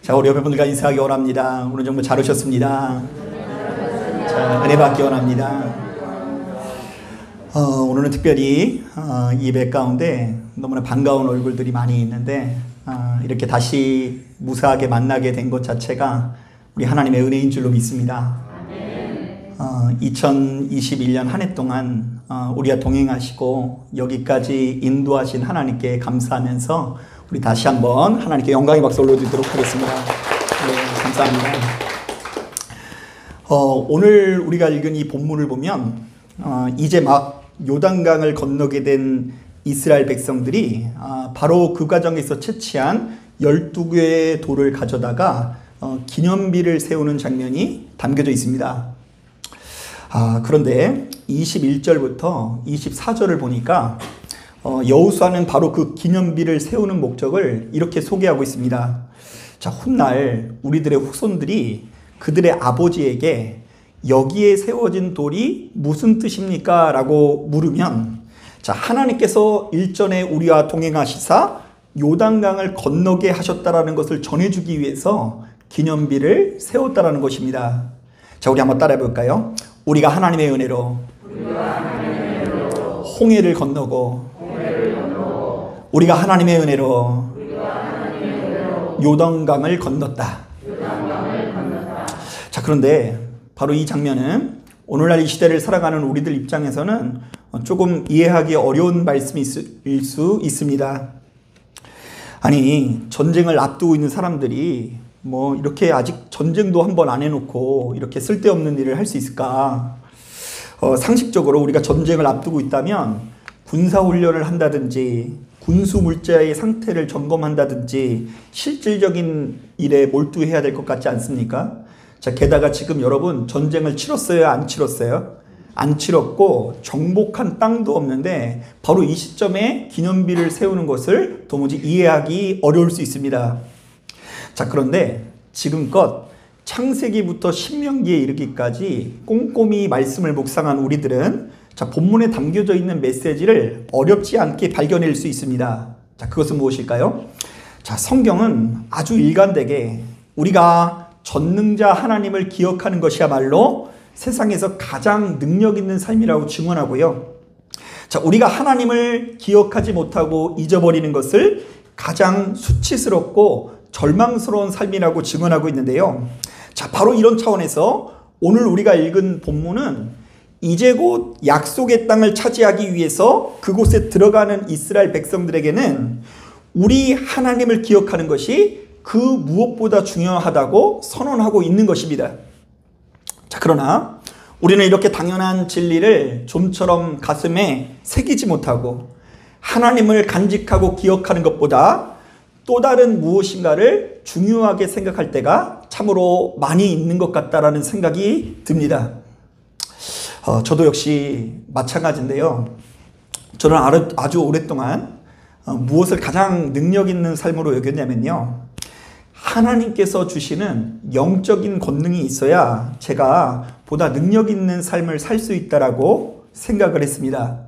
자, 우리 여러분들과 인사하기 원합니다. 오늘 정말 잘 오셨습니다. 자, 은혜 받기 원합니다. 오늘은 특별히 예배 가운데 너무나 반가운 얼굴들이 많이 있는데 이렇게 다시 무사하게 만나게 된 것 자체가 우리 하나님의 은혜인 줄로 믿습니다. 2021년 한 해 동안 우리와 동행하시고 여기까지 인도하신 하나님께 감사하면서 우리 다시 한번 하나님께 영광의 박수 올려드리도록 하겠습니다. 네, 감사합니다. 오늘 우리가 읽은 이 본문을 보면 이제 막 요단강을 건너게 된 이스라엘 백성들이 바로 그 과정에서 채취한 12개의 돌을 가져다가 기념비를 세우는 장면이 담겨져 있습니다. 그런데 21절부터 24절을 보니까 여호수아는 바로 그 기념비를 세우는 목적을 이렇게 소개하고 있습니다. 자, 훗날 우리들의 후손들이 그들의 아버지에게 여기에 세워진 돌이 무슨 뜻입니까? 라고 물으면, 자, 하나님께서 일전에 우리와 동행하시사 요단강을 건너게 하셨다라는 것을 전해주기 위해서 기념비를 세웠다라는 것입니다. 자, 우리 한번 따라해 볼까요? 우리가 하나님의 은혜로 홍해를 건너고 우리가 하나님의 은혜로 요단강을 건넜다. 자, 그런데 바로 이 장면은 오늘날 이 시대를 살아가는 우리들 입장에서는 조금 이해하기 어려운 말씀일 수 있습니다. 아니, 전쟁을 앞두고 있는 사람들이 뭐 이렇게 아직 전쟁도 한번 안 해놓고 이렇게 쓸데없는 일을 할 수 있을까? 상식적으로 우리가 전쟁을 앞두고 있다면 군사훈련을 한다든지 군수 물자의 상태를 점검한다든지 실질적인 일에 몰두해야 될 것 같지 않습니까? 자, 게다가 지금 여러분 전쟁을 치렀어요? 안 치렀어요? 안 치렀고 정복한 땅도 없는데 바로 이 시점에 기념비를 세우는 것을 도무지 이해하기 어려울 수 있습니다. 자, 그런데 지금껏 창세기부터 신명기에 이르기까지 꼼꼼히 말씀을 묵상한 우리들은 자, 본문에 담겨져 있는 메시지를 어렵지 않게 발견할 수 있습니다. 자, 그것은 무엇일까요? 자, 성경은 아주 일관되게 우리가 전능자 하나님을 기억하는 것이야말로 세상에서 가장 능력 있는 삶이라고 증언하고요. 자, 우리가 하나님을 기억하지 못하고 잊어버리는 것을 가장 수치스럽고 절망스러운 삶이라고 증언하고 있는데요. 자, 바로 이런 차원에서 오늘 우리가 읽은 본문은 이제 곧 약속의 땅을 차지하기 위해서 그곳에 들어가는 이스라엘 백성들에게는 우리 하나님을 기억하는 것이 그 무엇보다 중요하다고 선언하고 있는 것입니다. 자, 그러나 우리는 이렇게 당연한 진리를 좀처럼 가슴에 새기지 못하고 하나님을 간직하고 기억하는 것보다 또 다른 무엇인가를 중요하게 생각할 때가 참으로 많이 있는 것 같다라는 생각이 듭니다. 저도 역시 마찬가지인데요. 저는 아주 오랫동안 무엇을 가장 능력 있는 삶으로 여겼냐면요. 하나님께서 주시는 영적인 권능이 있어야 제가 보다 능력 있는 삶을 살 수 있다라고 생각을 했습니다.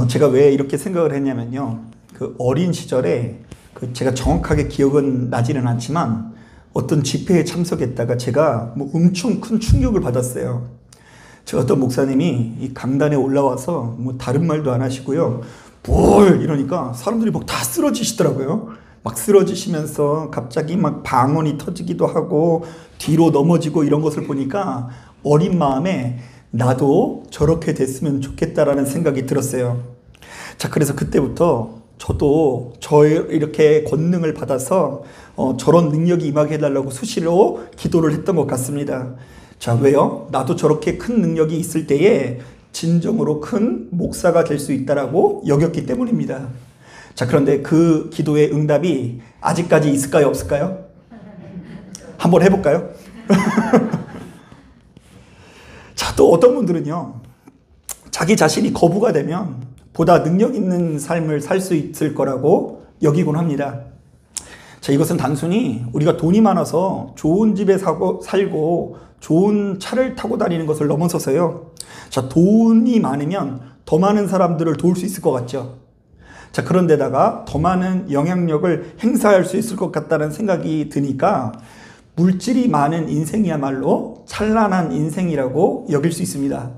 제가 왜 이렇게 생각을 했냐면요. 그 어린 시절에 제가 정확하게 기억은 나지는 않지만 어떤 집회에 참석했다가 제가 뭐 엄청 큰 충격을 받았어요. 제가 어떤 목사님이 이 강단에 올라와서 뭐 다른 말도 안 하시고요. 뭘 이러니까 사람들이 막 다 쓰러지시더라고요. 막 쓰러지시면서 갑자기 막 방언이 터지기도 하고 뒤로 넘어지고 이런 것을 보니까 어린 마음에 나도 저렇게 됐으면 좋겠다라는 생각이 들었어요. 자, 그래서 그때부터 저도 이렇게 권능을 받아서 저런 능력이 임하게 해달라고 수시로 기도를 했던 것 같습니다. 자, 왜요? 나도 저렇게 큰 능력이 있을 때에 진정으로 큰 목사가 될 수 있다라고 여겼기 때문입니다. 자, 그런데 그 기도의 응답이 아직까지 있을까요? 없을까요? 한번 해볼까요? 자, 또 어떤 분들은요, 자기 자신이 거부가 되면 보다 능력 있는 삶을 살 수 있을 거라고 여기곤 합니다. 자, 이것은 단순히 우리가 돈이 많아서 좋은 집에 살고 좋은 차를 타고 다니는 것을 넘어서서요. 자, 돈이 많으면 더 많은 사람들을 도울 수 있을 것 같죠. 자, 그런데다가 더 많은 영향력을 행사할 수 있을 것 같다는 생각이 드니까 물질이 많은 인생이야말로 찬란한 인생이라고 여길 수 있습니다.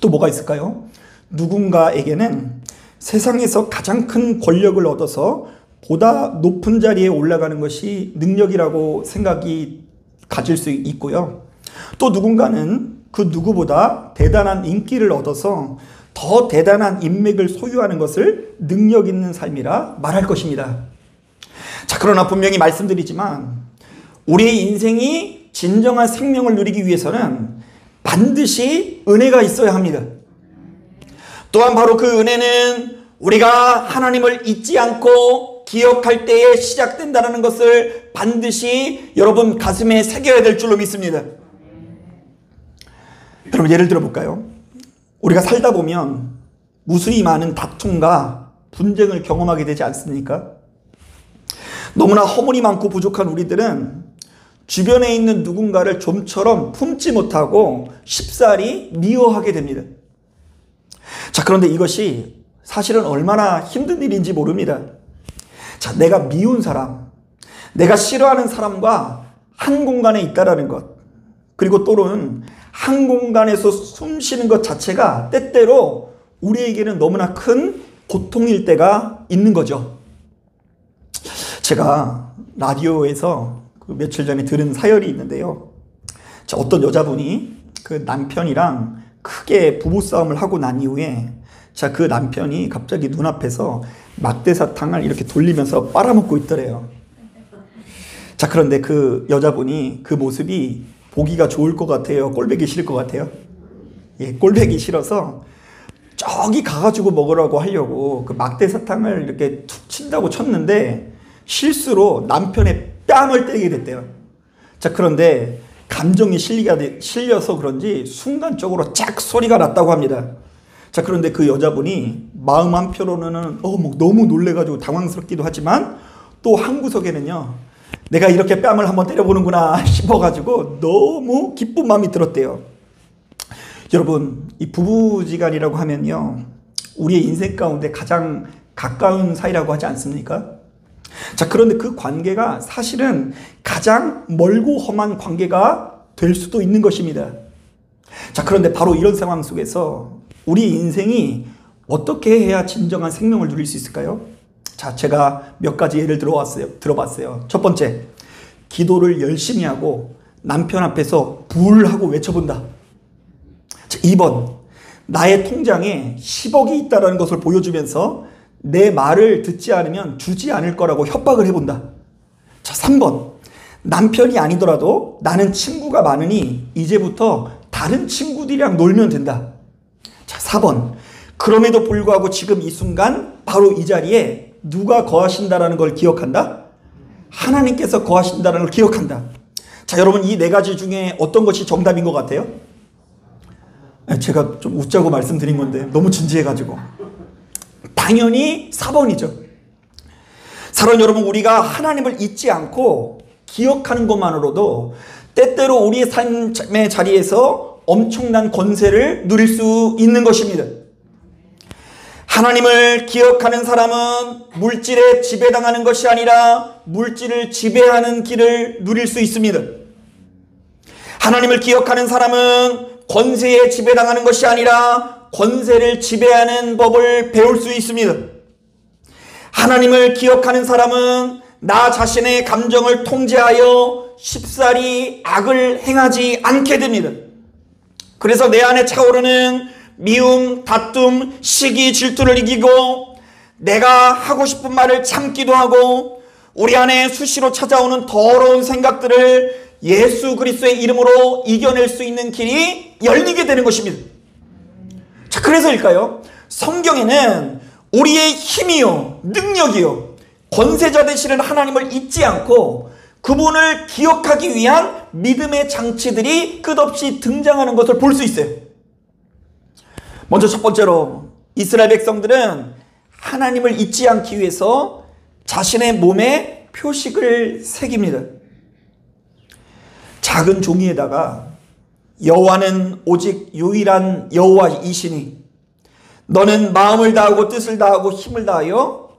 또 뭐가 있을까요? 누군가에게는 세상에서 가장 큰 권력을 얻어서 보다 높은 자리에 올라가는 것이 능력이라고 생각이 가질 수 있고요. 또 누군가는 그 누구보다 대단한 인기를 얻어서 더 대단한 인맥을 소유하는 것을 능력 있는 삶이라 말할 것입니다. 자, 그러나 분명히 말씀드리지만 우리의 인생이 진정한 생명을 누리기 위해서는 반드시 은혜가 있어야 합니다. 또한 바로 그 은혜는 우리가 하나님을 잊지 않고 기억할 때에 시작된다는 것을 반드시 여러분 가슴에 새겨야 될 줄로 믿습니다. 여러분, 예를 들어 볼까요? 우리가 살다 보면 무수히 많은 다툼과 분쟁을 경험하게 되지 않습니까? 너무나 허물이 많고 부족한 우리들은 주변에 있는 누군가를 좀처럼 품지 못하고 쉽사리 미워하게 됩니다. 자, 그런데 이것이 사실은 얼마나 힘든 일인지 모릅니다. 자, 내가 미운 사람, 내가 싫어하는 사람과 한 공간에 있다라는 것, 그리고 또는 한 공간에서 숨 쉬는 것 자체가 때때로 우리에게는 너무나 큰 고통일 때가 있는 거죠. 제가 라디오에서 며칠 전에 들은 사연이 있는데요. 자, 어떤 여자분이 그 남편이랑 크게 부부싸움을 하고 난 이후에 자, 그 남편이 갑자기 눈앞에서 막대사탕을 이렇게 돌리면서 빨아먹고 있더래요. 자, 그런데 그 여자분이 그 모습이 보기가 좋을 것 같아요? 꼴보기 싫을 것 같아요? 예, 꼴보기 싫어서 저기 가가지고 먹으라고 하려고 그 막대사탕을 이렇게 툭 친다고 쳤는데 실수로 남편의 뺨을 때리게 됐대요. 자, 그런데 감정이 실려서 그런지 순간적으로 짝 소리가 났다고 합니다. 자, 그런데 그 여자분이 마음 한편으로는 뭐 너무 놀래가지고 당황스럽기도 하지만 또 한 구석에는요, 내가 이렇게 뺨을 한번 때려보는구나 싶어가지고 너무 기쁜 마음이 들었대요. 여러분, 이 부부지간이라고 하면요, 우리의 인생 가운데 가장 가까운 사이라고 하지 않습니까? 자, 그런데 그 관계가 사실은 가장 멀고 험한 관계가 될 수도 있는 것입니다. 자, 그런데 바로 이런 상황 속에서 우리 인생이 어떻게 해야 진정한 생명을 누릴 수 있을까요? 자, 제가 몇 가지 예를 들어봤어요. 첫 번째, 기도를 열심히 하고 남편 앞에서 불하고 외쳐본다. 자, 2번, 나의 통장에 10억이 있다는 것을 보여주면서 내 말을 듣지 않으면 주지 않을 거라고 협박을 해본다. 자, 3번, 남편이 아니더라도 나는 친구가 많으니 이제부터 다른 친구들이랑 놀면 된다. 자, 4번, 그럼에도 불구하고 지금 이 순간 바로 이 자리에 누가 거하신다라는 걸 기억한다? 하나님께서 거하신다는 걸 기억한다. 자, 여러분, 이 네 가지 중에 어떤 것이 정답인 것 같아요? 제가 좀 웃자고 말씀드린 건데 너무 진지해가지고 당연히 4번이죠. 사랑하는 여러분, 우리가 하나님을 잊지 않고 기억하는 것만으로도 때때로 우리의 삶의 자리에서 엄청난 권세를 누릴 수 있는 것입니다. 하나님을 기억하는 사람은 물질에 지배당하는 것이 아니라 물질을 지배하는 길을 누릴 수 있습니다. 하나님을 기억하는 사람은 권세에 지배당하는 것이 아니라 권세를 지배하는 법을 배울 수 있습니다. 하나님을 기억하는 사람은 나 자신의 감정을 통제하여 쉽사리 악을 행하지 않게 됩니다. 그래서 내 안에 차오르는 미움, 다툼, 시기, 질투를 이기고 내가 하고 싶은 말을 참기도 하고 우리 안에 수시로 찾아오는 더러운 생각들을 예수 그리스도의 이름으로 이겨낼 수 있는 길이 열리게 되는 것입니다. 자, 그래서일까요? 성경에는 우리의 힘이요, 능력이요, 권세자 되시는 하나님을 잊지 않고 그분을 기억하기 위한 믿음의 장치들이 끝없이 등장하는 것을 볼 수 있어요. 먼저 첫 번째로 이스라엘 백성들은 하나님을 잊지 않기 위해서 자신의 몸에 표식을 새깁니다. 작은 종이에다가 여호와는 오직 유일한 여호와이시니 너는 마음을 다하고 뜻을 다하고 힘을 다하여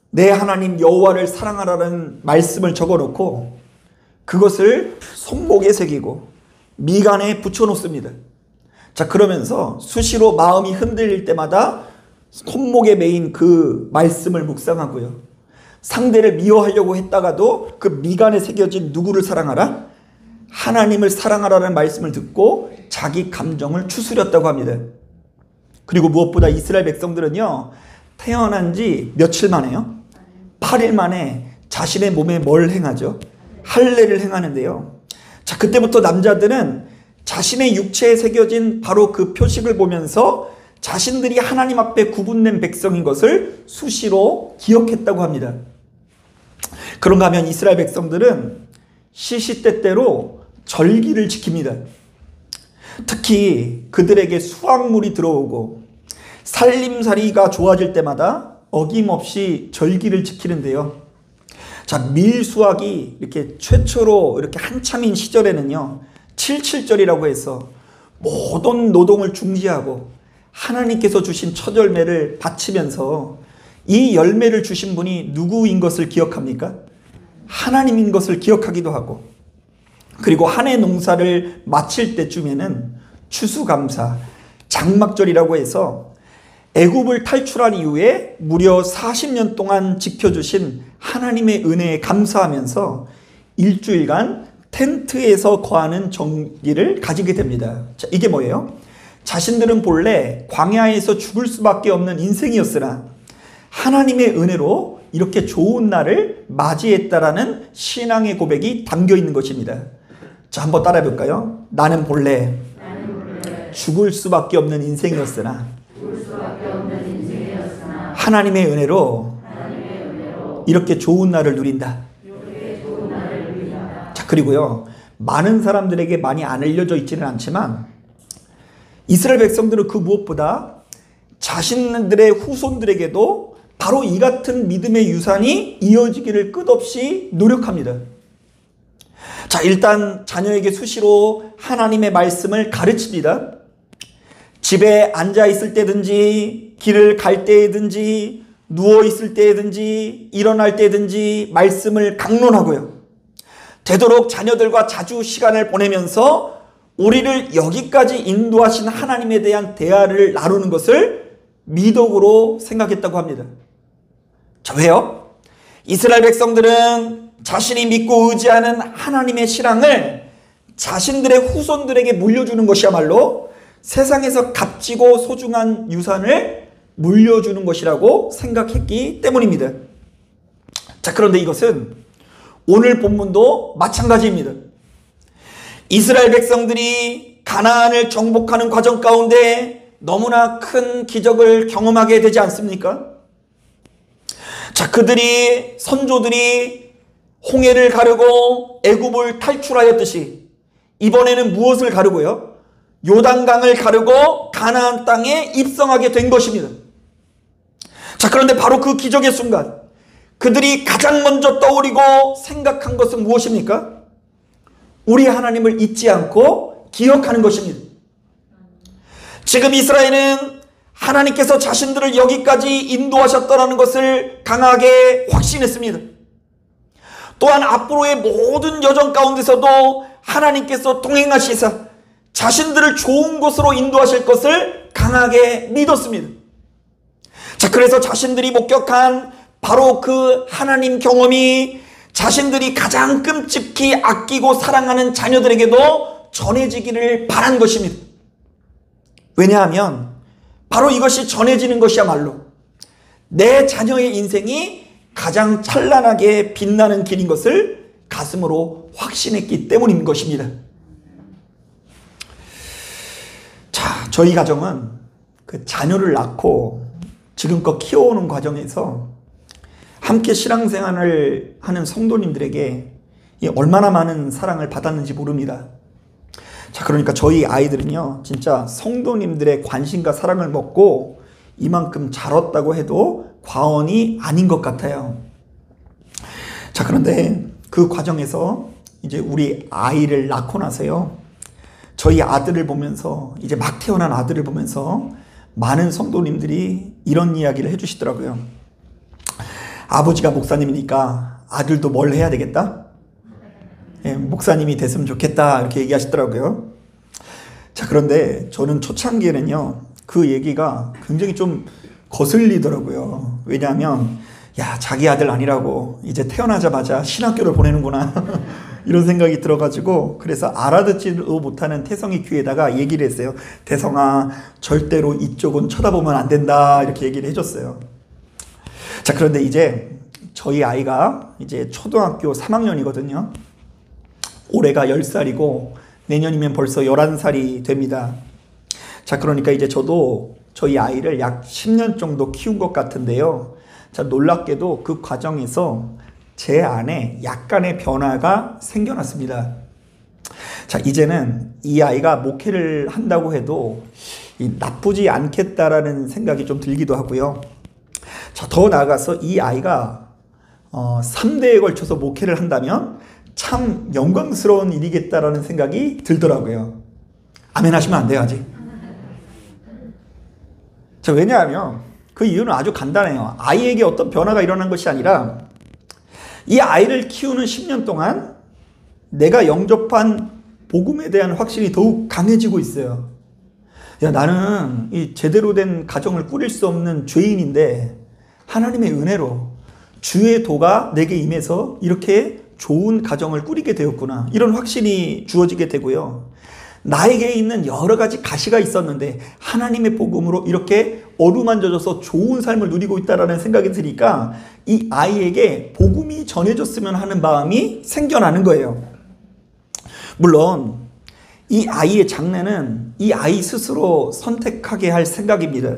내 하나님 여호와를 사랑하라는 말씀을 적어놓고 그것을 손목에 새기고 미간에 붙여놓습니다. 자, 그러면서 수시로 마음이 흔들릴 때마다 손목에 매인 그 말씀을 묵상하고요. 상대를 미워하려고 했다가도 그 미간에 새겨진 누구를 사랑하라? 하나님을 사랑하라는 말씀을 듣고 자기 감정을 추스렸다고 합니다. 그리고 무엇보다 이스라엘 백성들은요, 태어난 지 며칠 만에요? 8일 만에 자신의 몸에 뭘 행하죠? 할례를 행하는데요. 자, 그때부터 남자들은 자신의 육체에 새겨진 바로 그 표식을 보면서 자신들이 하나님 앞에 구분된 백성인 것을 수시로 기억했다고 합니다. 그런가 하면 이스라엘 백성들은 시시때때로 절기를 지킵니다. 특히 그들에게 수확물이 들어오고 살림살이가 좋아질 때마다 어김없이 절기를 지키는데요. 자, 밀수확이 이렇게 최초로 이렇게 한참인 시절에는요, 77절이라고 해서 모든 노동을 중지하고 하나님께서 주신 첫 열매를 바치면서 이 열매를 주신 분이 누구인 것을 기억합니까? 하나님인 것을 기억하기도 하고, 그리고 한 해 농사를 마칠 때쯤에는 추수감사, 장막절이라고 해서 애굽을 탈출한 이후에 무려 40년 동안 지켜주신 하나님의 은혜에 감사하면서 일주일간 텐트에서 거하는 정기를 가지게 됩니다. 자, 이게 뭐예요? 자신들은 본래 광야에서 죽을 수밖에 없는 인생이었으나 하나님의 은혜로 이렇게 좋은 날을 맞이했다라는 신앙의 고백이 담겨 있는 것입니다. 자, 한번 따라해 볼까요? 나는 본래 죽을 수밖에 없는 인생이었으나 하나님의 은혜로 이렇게 좋은 날을 누린다. 자, 그리고요, 많은 사람들에게 많이 안 알려져 있지는 않지만 이스라엘 백성들은 그 무엇보다 자신들의 후손들에게도 바로 이 같은 믿음의 유산이 이어지기를 끝없이 노력합니다. 자, 일단 자녀에게 수시로 하나님의 말씀을 가르칩니다. 집에 앉아 있을 때든지 길을 갈 때든지 누워 있을 때든지 일어날 때든지 말씀을 강론하고요. 되도록 자녀들과 자주 시간을 보내면서 우리를 여기까지 인도하신 하나님에 대한 대화를 나누는 것을 미덕으로 생각했다고 합니다. 자, 왜요? 이스라엘 백성들은 자신이 믿고 의지하는 하나님의 신앙을 자신들의 후손들에게 물려주는 것이야말로 세상에서 값지고 소중한 유산을 물려주는 것이라고 생각했기 때문입니다. 자, 그런데 이것은 오늘 본문도 마찬가지입니다. 이스라엘 백성들이 가나안을 정복하는 과정 가운데 너무나 큰 기적을 경험하게 되지 않습니까? 자, 그들이 선조들이 홍해를 가르고 애굽을 탈출하였듯이 이번에는 무엇을 가르고요? 요단강을 가르고 가나안 땅에 입성하게 된 것입니다. 자, 그런데 바로 그 기적의 순간 그들이 가장 먼저 떠오르고 생각한 것은 무엇입니까? 우리 하나님을 잊지 않고 기억하는 것입니다. 지금 이스라엘은 하나님께서 자신들을 여기까지 인도하셨다는 것을 강하게 확신했습니다. 또한 앞으로의 모든 여정 가운데서도 하나님께서 동행하시사 자신들을 좋은 곳으로 인도하실 것을 강하게 믿었습니다. 자, 그래서 자신들이 목격한 바로 그 하나님 경험이 자신들이 가장 끔찍히 아끼고 사랑하는 자녀들에게도 전해지기를 바란 것입니다. 왜냐하면 바로 이것이 전해지는 것이야말로 내 자녀의 인생이 가장 찬란하게 빛나는 길인 것을 가슴으로 확신했기 때문인 것입니다. 자, 저희 가정은 그 자녀를 낳고 지금껏 키워오는 과정에서 함께 신앙생활을 하는 성도님들에게 얼마나 많은 사랑을 받았는지 모릅니다. 자, 그러니까 저희 아이들은요, 진짜 성도님들의 관심과 사랑을 먹고 이만큼 자랐다고 해도 과언이 아닌 것 같아요. 자, 그런데 그 과정에서 이제 우리 아이를 낳고 나서요, 저희 아들을 보면서, 이제 막 태어난 아들을 보면서 많은 성도님들이 이런 이야기를 해주시더라고요. 아버지가 목사님이니까 아들도 뭘 해야 되겠다? 예, 목사님이 됐으면 좋겠다 이렇게 얘기하시더라고요. 자, 그런데 저는 초창기에는요 그 얘기가 굉장히 좀 거슬리더라고요. 왜냐하면 야, 자기 아들 아니라고 이제 태어나자마자 신학교를 보내는구나 이런 생각이 들어가지고, 그래서 알아듣지도 못하는 태성이 귀에다가 얘기를 했어요. 태성아, 절대로 이쪽은 쳐다보면 안 된다 이렇게 얘기를 해줬어요. 자, 그런데 이제 저희 아이가 이제 초등학교 3학년이거든요. 올해가 10살이고 내년이면 벌써 11살이 됩니다. 자, 그러니까 이제 저도 저희 아이를 약 10년 정도 키운 것 같은데요. 자, 놀랍게도 그 과정에서 제 안에 약간의 변화가 생겨났습니다. 자, 이제는 이 아이가 목회를 한다고 해도 나쁘지 않겠다라는 생각이 좀 들기도 하고요. 자, 더 나아가서 이 아이가 3대에 걸쳐서 목회를 한다면 참 영광스러운 일이겠다라는 생각이 들더라고요. 아멘 하시면 안 돼요, 아직. 자, 왜냐하면 그 이유는 아주 간단해요. 아이에게 어떤 변화가 일어난 것이 아니라 이 아이를 키우는 10년 동안 내가 영접한 복음에 대한 확신이 더욱 강해지고 있어요. 야, 나는 이 제대로 된 가정을 꾸릴 수 없는 죄인인데 하나님의 은혜로 주의 도가 내게 임해서 이렇게 좋은 가정을 꾸리게 되었구나, 이런 확신이 주어지게 되고요. 나에게 있는 여러 가지 가시가 있었는데 하나님의 복음으로 이렇게 어루만져져서 좋은 삶을 누리고 있다는 생각이 드니까 이 아이에게 복음이 전해졌으면 하는 마음이 생겨나는 거예요. 물론 이 아이의 장래는 이 아이 스스로 선택하게 할 생각입니다.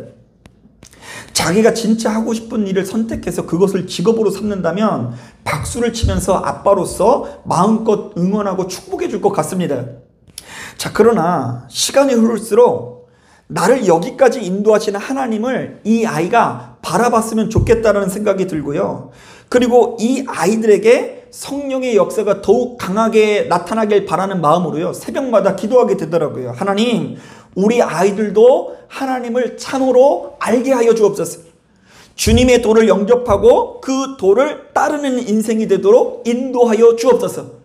자기가 진짜 하고 싶은 일을 선택해서 그것을 직업으로 삼는다면 박수를 치면서 아빠로서 마음껏 응원하고 축복해 줄 것 같습니다. 자, 그러나 시간이 흐를수록 나를 여기까지 인도하시는 하나님을 이 아이가 바라봤으면 좋겠다는 생각이 들고요. 그리고 이 아이들에게 성령의 역사가 더욱 강하게 나타나길 바라는 마음으로요, 새벽마다 기도하게 되더라고요. 하나님, 우리 아이들도 하나님을 참으로 알게 하여 주옵소서. 주님의 도를 영접하고 그 도를 따르는 인생이 되도록 인도하여 주옵소서.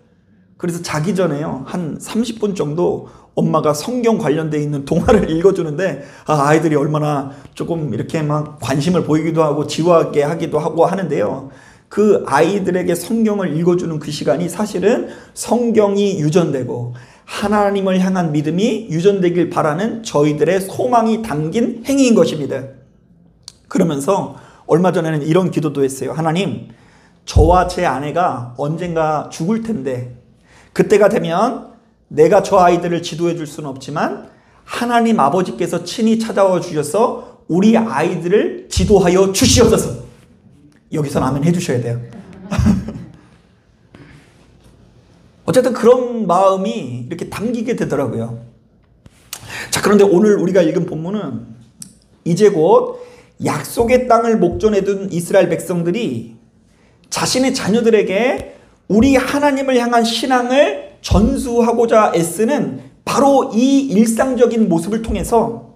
그래서 자기 전에요, 한 30분 정도 엄마가 성경 관련되어 있는 동화를 읽어주는데 아이들이 얼마나 조금 이렇게 막 관심을 보이기도 하고 지루하게 하기도 하고 하는데요. 그 아이들에게 성경을 읽어주는 그 시간이 사실은 성경이 유전되고 하나님을 향한 믿음이 유전되길 바라는 저희들의 소망이 담긴 행위인 것입니다. 그러면서 얼마 전에는 이런 기도도 했어요. 하나님, 저와 제 아내가 언젠가 죽을 텐데 그때가 되면 내가 저 아이들을 지도해 줄 수는 없지만 하나님 아버지께서 친히 찾아와 주셔서 우리 아이들을 지도하여 주시옵소서. 여기서는 아멘 해주셔야 돼요. 어쨌든 그런 마음이 이렇게 담기게 되더라고요. 자, 그런데 오늘 우리가 읽은 본문은 이제 곧 약속의 땅을 목전에 둔 이스라엘 백성들이 자신의 자녀들에게 우리 하나님을 향한 신앙을 전수하고자 애쓰는 바로 이 일상적인 모습을 통해서,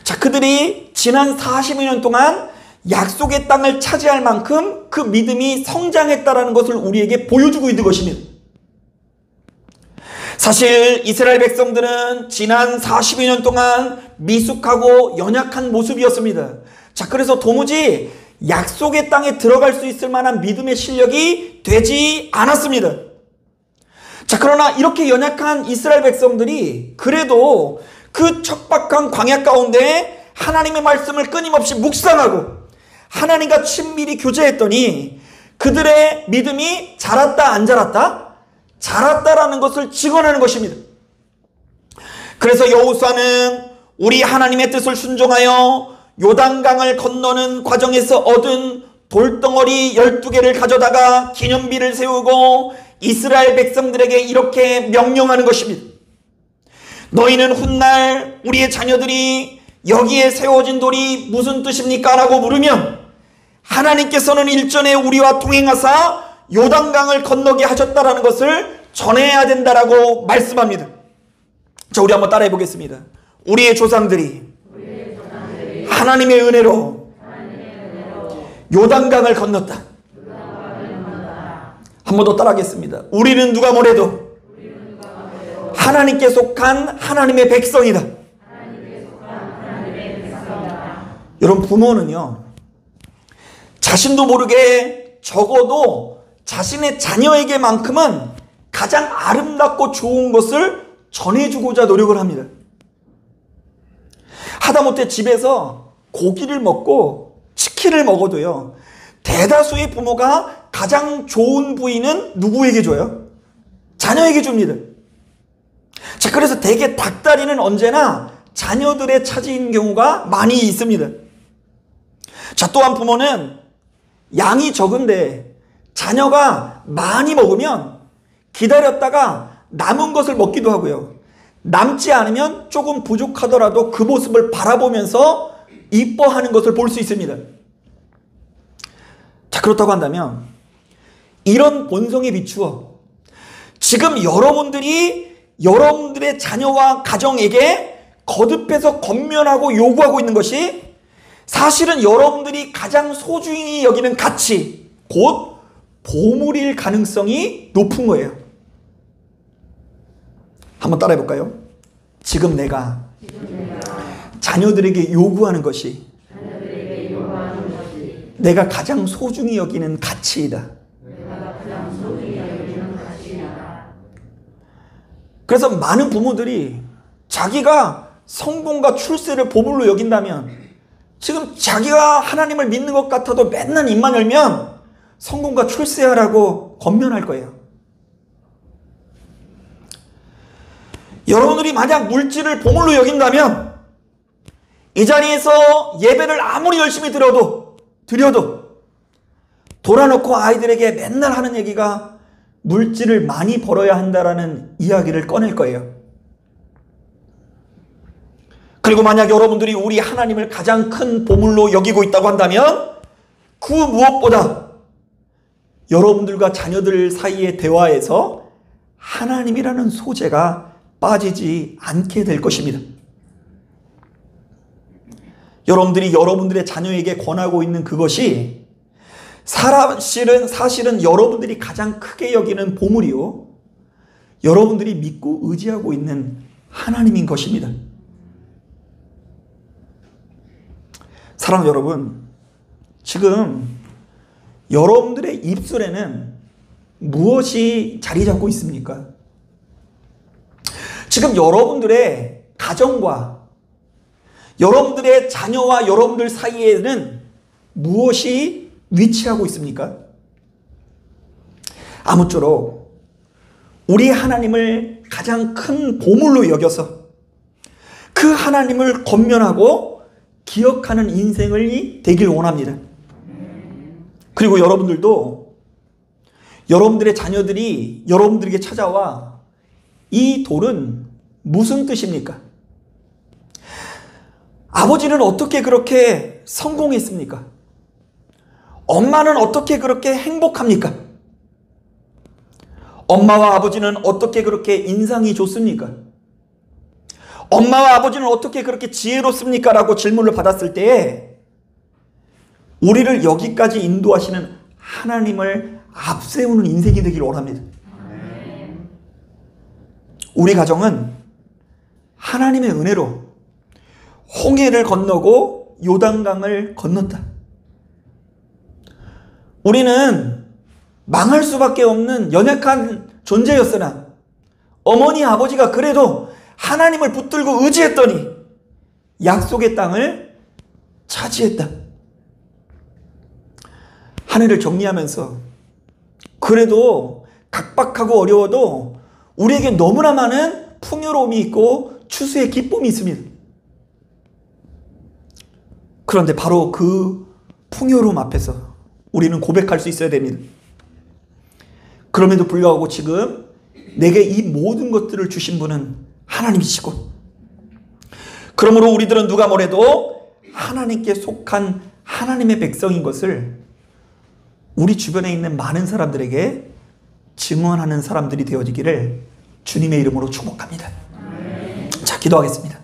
자, 그들이 지난 40여 년 동안 약속의 땅을 차지할 만큼 그 믿음이 성장했다라는 것을 우리에게 보여주고 있는 것입니다. 사실 이스라엘 백성들은 지난 40여 년 동안 미숙하고 연약한 모습이었습니다. 자, 그래서 도무지 약속의 땅에 들어갈 수 있을 만한 믿음의 실력이 되지 않았습니다. 자, 그러나 이렇게 연약한 이스라엘 백성들이 그래도 그 척박한 광야 가운데 하나님의 말씀을 끊임없이 묵상하고 하나님과 친밀히 교제했더니 그들의 믿음이 자랐다 안 자랐다? 자랐다라는 것을 증언하는 것입니다. 그래서 여호수아는 우리 하나님의 뜻을 순종하여 요단강을 건너는 과정에서 얻은 돌덩어리 12개를 가져다가 기념비를 세우고 이스라엘 백성들에게 이렇게 명령하는 것입니다. 너희는 훗날 우리의 자녀들이 여기에 세워진 돌이 무슨 뜻입니까? 라고 물으면 하나님께서는 일전에 우리와 동행하사 요단강을 건너게 하셨다라는 것을 전해야 된다라고 말씀합니다. 자, 우리 한번 따라해 보겠습니다. 우리의 조상들이 하나님의 은혜로 요단강을 건넜다. 한 번 더 따라하겠습니다. 우리는 누가 뭐래도 하나님께 속한 하나님의 백성이다. 여러분, 부모는요, 자신도 모르게 적어도 자신의 자녀에게만큼은 가장 아름답고 좋은 것을 전해주고자 노력을 합니다. 하다못해 집에서 고기를 먹고 치킨을 먹어도요, 대다수의 부모가 가장 좋은 부위는 누구에게 줘요? 자녀에게 줍니다. 자, 그래서 대개 닭다리는 언제나 자녀들의 차지인 경우가 많이 있습니다. 자, 또한 부모는 양이 적은데 자녀가 많이 먹으면 기다렸다가 남은 것을 먹기도 하고요. 남지 않으면 조금 부족하더라도 그 모습을 바라보면서 이뻐하는 것을 볼 수 있습니다. 자, 그렇다고 한다면 이런 본성에 비추어 지금 여러분들의 자녀와 가정에게 거듭해서 권면하고 요구하고 있는 것이 사실은 여러분들이 가장 소중히 여기는 가치, 곧 보물일 가능성이 높은 거예요. 한번 따라해 볼까요? 지금 내가 자녀들에게 요구하는 것이 내가 가장 소중히 여기는 가치이다. 그래서 많은 부모들이 자기가 성공과 출세를 보물로 여긴다면 지금 자기가 하나님을 믿는 것 같아도 맨날 입만 열면 성공과 출세하라고 권면할 거예요. 여러분들이 만약 물질을 보물로 여긴다면 이 자리에서 예배를 아무리 열심히 드려도 돌아놓고 아이들에게 맨날 하는 얘기가 물질을 많이 벌어야 한다라는 이야기를 꺼낼 거예요. 그리고 만약 여러분들이 우리 하나님을 가장 큰 보물로 여기고 있다고 한다면 그 무엇보다 여러분들과 자녀들 사이의 대화에서 하나님이라는 소재가 빠지지 않게 될 것입니다. 여러분들이 여러분들의 자녀에게 권하고 있는 그것이 사실은 여러분들이 가장 크게 여기는 보물이요, 여러분들이 믿고 의지하고 있는 하나님인 것입니다. 사랑하는 여러분, 지금 여러분들의 입술에는 무엇이 자리 잡고 있습니까? 지금 여러분들의 가정과 여러분들의 자녀와 여러분들 사이에는 무엇이 위치하고 있습니까? 아무쪼록 우리 하나님을 가장 큰 보물로 여겨서 그 하나님을 권면하고 기억하는 인생을 되길 원합니다. 그리고 여러분들도 여러분들의 자녀들이 여러분들에게 찾아와 이 돌은 무슨 뜻입니까? 아버지는 어떻게 그렇게 성공했습니까? 엄마는 어떻게 그렇게 행복합니까? 엄마와 아버지는 어떻게 그렇게 인상이 좋습니까? 엄마와 아버지는 어떻게 그렇게 지혜롭습니까? 라고 질문을 받았을 때에 우리를 여기까지 인도하시는 하나님을 앞세우는 인생이 되기를 원합니다. 우리 가정은 하나님의 은혜로 홍해를 건너고 요단강을 건넜다. 우리는 망할 수밖에 없는 연약한 존재였으나 어머니 아버지가 그래도 하나님을 붙들고 의지했더니 약속의 땅을 차지했다. 한 해를 정리하면서 그래도 각박하고 어려워도 우리에게 너무나 많은 풍요로움이 있고 추수의 기쁨이 있습니다. 그런데 바로 그 풍요로움 앞에서 우리는 고백할 수 있어야 됩니다. 그럼에도 불구하고 지금 내게 이 모든 것들을 주신 분은 하나님이시고, 그러므로 우리들은 누가 뭐래도 하나님께 속한 하나님의 백성인 것을 우리 주변에 있는 많은 사람들에게 증언하는 사람들이 되어지기를 주님의 이름으로 축복합니다. 자, 기도하겠습니다.